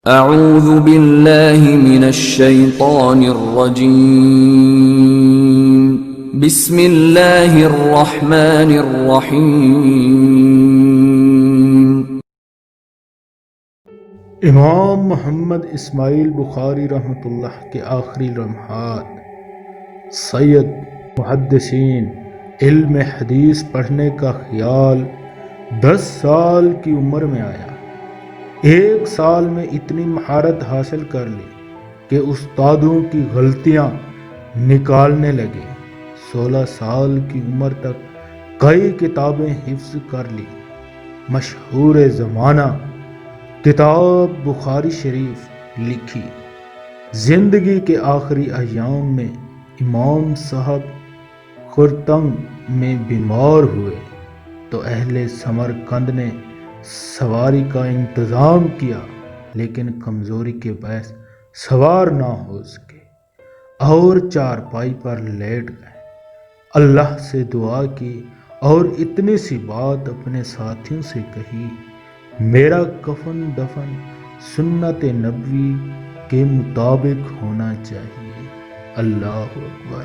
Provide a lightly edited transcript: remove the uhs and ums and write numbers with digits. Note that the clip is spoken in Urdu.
اعوذ باللہ من الشیطان الرجیم بسم اللہ الرحمن الرحیم۔ امام محمد اسماعیل بخاری رحمۃ اللہ کے آخری لمحات۔ سید محدثین علم حدیث پڑھنے کا خیال 10 سال کی عمر میں آیا۔ 1 سال میں اتنی مہارت حاصل کر لی کہ استادوں کی غلطیاں نکالنے لگے۔ 16 سال کی عمر تک کئی کتابیں حفظ کر لی۔ مشہور زمانہ کتاب بخاری شریف لکھی۔ زندگی کے آخری ایام میں امام صاحب خرطنگ میں بیمار ہوئے تو اہل سمرقند نے سواری کا انتظام کیا، لیکن کمزوری کے باعث سوار نہ ہو سکے اور چارپائی پر لیٹ گئے۔ اللہ سے دعا کی اور اتنی سی بات اپنے ساتھیوں سے کہی، میرا کفن دفن سنت نبوی کے مطابق ہونا چاہیے۔ اللہ اکبر۔